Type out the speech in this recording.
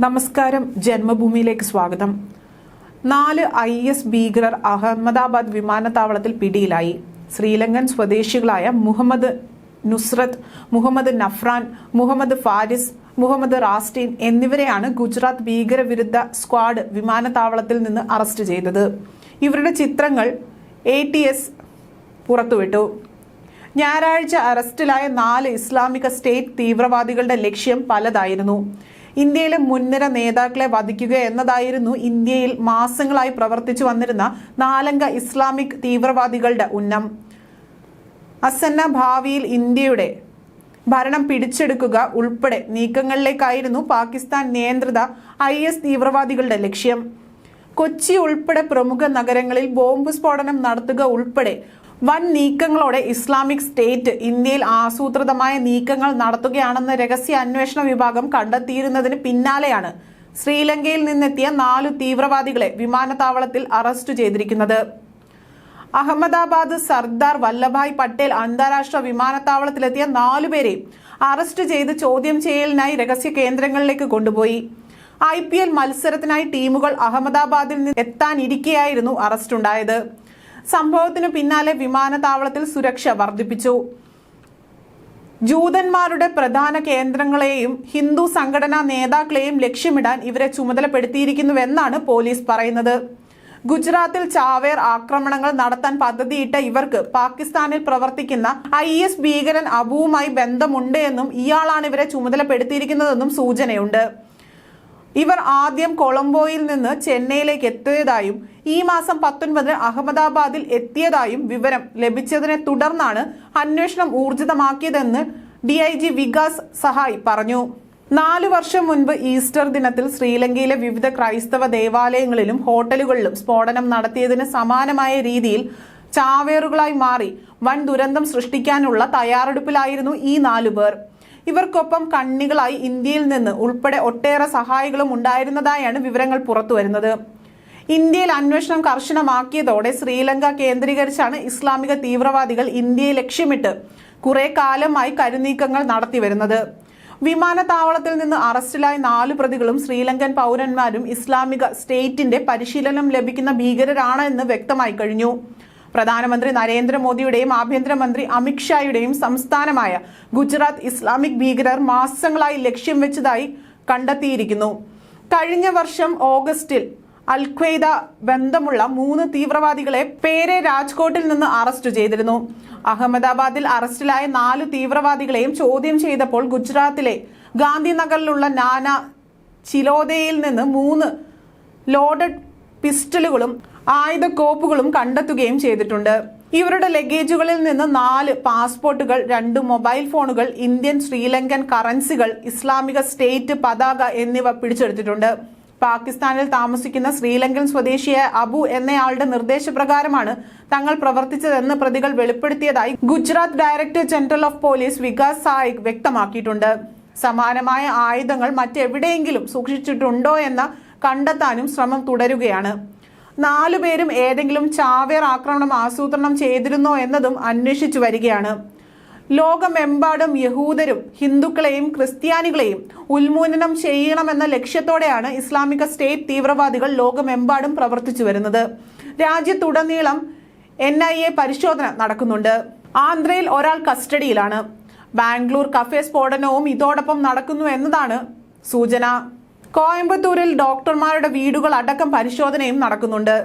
നമസ്കാരം. ജന്മഭൂമിയിലേക്ക് സ്വാഗതം. 4 IS ഭീകരർ അഹമ്മദാബാദ് വിമാനത്താവളത്തിൽ പിടിയിലായി. ശ്രീലങ്കൻ സ്വദേശികളായ മുഹമ്മദ് നുസ്രത്ത്, മുഹമ്മദ് നഫ്രാൻ, മുഹമ്മദ് ഫാരിസ്, മുഹമ്മദ് റാസ്റ്റീൻ എന്നിവരെയാണ് ഗുജറാത്ത് ഭീകരവിരുദ്ധ സ്ക്വാഡ് വിമാനത്താവളത്തിൽ നിന്ന് അറസ്റ്റ് ചെയ്തത്. ഇവരുടെ ചിത്രങ്ങൾ ATS പുറത്തുവിട്ടു. ഞായറാഴ്ച അറസ്റ്റിലായ 4 ഇസ്ലാമിക സ്റ്റേറ്റ് തീവ്രവാദികളുടെ ലക്ഷ്യം പലതായിരുന്നു. ഇന്ത്യയിലെ മുൻനിര നേതാക്കളെ വധിക്കുക എന്നതായിരുന്നു ഇന്ത്യയിൽ മാസങ്ങളായി പ്രവർത്തിച്ചു വന്നിരുന്ന 4 അംഗ ഇസ്ലാമിക് തീവ്രവാദികളുടെ ഉന്നം. അസന്ന ഭാവിയിൽ ഇന്ത്യയുടെ ഭരണം പിടിച്ചെടുക്കുക ഉൾപ്പെടെ നീക്കങ്ങളിലേക്കായിരുന്നു പാകിസ്ഥാൻ നിയന്ത്രിത IS തീവ്രവാദികളുടെ ലക്ഷ്യം. കൊച്ചി ഉൾപ്പെടെ പ്രമുഖ നഗരങ്ങളിൽ ബോംബ് സ്ഫോടനം നടത്തുക ഉൾപ്പെടെ വൻ നീക്കങ്ങളോടെ ഇസ്ലാമിക് സ്റ്റേറ്റ് ഇന്ത്യയിൽ ആസൂത്രിതമായ നീക്കങ്ങൾ നടത്തുകയാണെന്ന് രഹസ്യ അന്വേഷണ വിഭാഗം കണ്ടെത്തിയിരുന്നതിന് പിന്നാലെയാണ് ശ്രീലങ്കയിൽ നിന്നെത്തിയ 4 തീവ്രവാദികളെ വിമാനത്താവളത്തിൽ അറസ്റ്റ് ചെയ്തിരിക്കുന്നത്. അഹമ്മദാബാദ് സർദാർ വല്ലഭായ് പട്ടേൽ അന്താരാഷ്ട്ര വിമാനത്താവളത്തിലെത്തിയ 4 പേരെയും അറസ്റ്റ് ചെയ്ത് ചോദ്യം ചെയ്യലിനായി രഹസ്യ കേന്ദ്രങ്ങളിലേക്ക് കൊണ്ടുപോയി. IPL മത്സരത്തിനായി ടീമുകൾ അഹമ്മദാബാദിൽ നിന്ന് എത്താനിരിക്കെയായിരുന്നു അറസ്റ്റുണ്ടായത്. സംഭവത്തിനു പിന്നാലെ വിമാനത്താവളത്തിൽ സുരക്ഷ വർദ്ധിപ്പിച്ചു. ജൂതന്മാരുടെ പ്രധാന കേന്ദ്രങ്ങളെയും ഹിന്ദു സംഘടനാ നേതാക്കളെയും ലക്ഷ്യമിടാൻ ഇവരെ ചുമതലപ്പെടുത്തിയിരിക്കുന്നുവെന്നാണ് പോലീസ് പറയുന്നത്. ഗുജറാത്തിൽ ചാവേർ ആക്രമണങ്ങൾ നടത്താൻ പദ്ധതിയിട്ട ഇവർക്ക് പാകിസ്ഥാനിൽ പ്രവർത്തിക്കുന്ന IS ഭീകരൻ അബുവുമായി ബന്ധമുണ്ട് എന്നും ഇയാളാണ് ഇവരെ ചുമതലപ്പെടുത്തിയിരിക്കുന്നതെന്നും സൂചനയുണ്ട്. ഇവർ ആദ്യം കൊളംബോയിൽ നിന്ന് ചെന്നൈയിലേക്ക് എത്തിയതായും ഈ മാസം 19 അഹമ്മദാബാദിൽ എത്തിയതായും വിവരം ലഭിച്ചതിനെ തുടർന്നാണ് അന്വേഷണം ഊർജിതമാക്കിയതെന്ന് DIG വികാസ് സഹായ് പറഞ്ഞു. 4 വർഷം മുൻപ് ഈസ്റ്റർ ദിനത്തിൽ ശ്രീലങ്കയിലെ വിവിധ ക്രൈസ്തവ ദേവാലയങ്ങളിലും ഹോട്ടലുകളിലും സ്ഫോടനം നടത്തിയതിന് സമാനമായ രീതിയിൽ ചാവേറുകളായി മാറി വൻ ദുരന്തം സൃഷ്ടിക്കാനുള്ള തയ്യാറെടുപ്പിലായിരുന്നു ഈ 4 പേർ. ഇവർക്കൊപ്പം കണ്ണികളായി ഇന്ത്യയിൽ നിന്ന് ഉൾപ്പെടെ ഒട്ടേറെ സഹായികളും ഉണ്ടായിരുന്നതായാണ് വിവരങ്ങൾ പുറത്തുവരുന്നത്. ഇന്ത്യയിൽ അന്വേഷണം കർശനമാക്കിയതോടെ ശ്രീലങ്ക കേന്ദ്രീകരിച്ചാണ് ഇസ്ലാമിക തീവ്രവാദികൾ ഇന്ത്യയെ ലക്ഷ്യമിട്ട് കുറെ കാലമായി കരുനീക്കങ്ങൾ നടത്തിവരുന്നത്. വിമാനത്താവളത്തിൽ നിന്ന് അറസ്റ്റിലായ 4 പ്രതികളും ശ്രീലങ്കൻ പൗരന്മാരും ഇസ്ലാമിക സ്റ്റേറ്റിന്റെ പരിശീലനം ലഭിക്കുന്ന ഭീകരരാണ് എന്ന് വ്യക്തമായി കഴിഞ്ഞു. പ്രധാനമന്ത്രി നരേന്ദ്രമോദിയുടെയും ആഭ്യന്തരമന്ത്രി അമിത്ഷായുടെയും സംസ്ഥാനമായ ഗുജറാത്ത് ഇസ്ലാമിക് ഭീകരർ മാസങ്ങളായി ലക്ഷ്യം വെച്ചതായി കണ്ടെത്തിയിരിക്കുന്നു. കഴിഞ്ഞ വർഷം ഓഗസ്റ്റിൽ അൽ-ഖ്വയ്ദ ബന്ധമുള്ള 3 തീവ്രവാദികളെ പേരെ രാജ്കോട്ടിൽ നിന്ന് അറസ്റ്റ് ചെയ്തിരുന്നു. അഹമ്മദാബാദിൽ അറസ്റ്റിലായ 4 തീവ്രവാദികളെയും ചോദ്യം ചെയ്തപ്പോൾ ഗുജറാത്തിലെ ഗാന്ധിനഗറിലുള്ള നാന ചിലോദയിൽ നിന്ന് 3 ലോഡഡ് പിസ്റ്റളുകളും ആയുധക്കോപ്പുകളും കണ്ടെത്തുകയും ചെയ്തിട്ടുണ്ട്. ഇവരുടെ ലഗേജുകളിൽ നിന്ന് 4 പാസ്പോർട്ടുകൾ, 2 മൊബൈൽ ഫോണുകൾ, ഇന്ത്യൻ ശ്രീലങ്കൻ കറൻസികൾ, ഇസ്ലാമിക സ്റ്റേറ്റ് പതാക എന്നിവ പിടിച്ചെടുത്തിട്ടുണ്ട്. പാകിസ്ഥാനിൽ താമസിക്കുന്ന ശ്രീലങ്കൻ സ്വദേശിയായ അബു എന്നയാളുടെ നിർദ്ദേശപ്രകാരമാണ് തങ്ങൾ പ്രവർത്തിച്ചതെന്ന് പ്രതികൾ വെളിപ്പെടുത്തിയതായി Gujarat director general of police Vikas Sahay വ്യക്തമാക്കിയിട്ടുണ്ട്. സമാനമായ ആയുധങ്ങൾ മറ്റെവിടെയെങ്കിലും സൂക്ഷിച്ചിട്ടുണ്ടോ എന്ന കണ്ടെത്താനും ശ്രമം തുടരുകയാണ്. 4 പേരും ഏതെങ്കിലും ചാവേർ ആക്രമണം ആസൂത്രണം ചെയ്തിരുന്നോ എന്നതും അന്വേഷിച്ചു വരികയാണ്. ലോകമെമ്പാടും യഹൂദരും ഹിന്ദുക്കളെയും ക്രിസ്ത്യാനികളെയും ഉന്മൂലനം ചെയ്യണമെന്ന ലക്ഷ്യത്തോടെയാണ് ഇസ്ലാമിക സ്റ്റേറ്റ് തീവ്രവാദികൾ ലോകമെമ്പാടും പ്രവർത്തിച്ചു വരുന്നത്. രാജ്യത്തുടനീളം NIA പരിശോധന നടക്കുന്നുണ്ട്. ആന്ധ്രയിൽ ഒരാൾ കസ്റ്റഡിയിലാണ്. ബാംഗ്ലൂർ കഫേ സ്ഫോടനവും ഇതോടൊപ്പം നടക്കുന്നു എന്നതാണ് സൂചന. കോയമ്പത്തൂരിൽ ഡോക്ടർമാരുടെ വീടുകൾ അടക്കം പരിശോധനയും നടക്കുന്നുണ്ട്.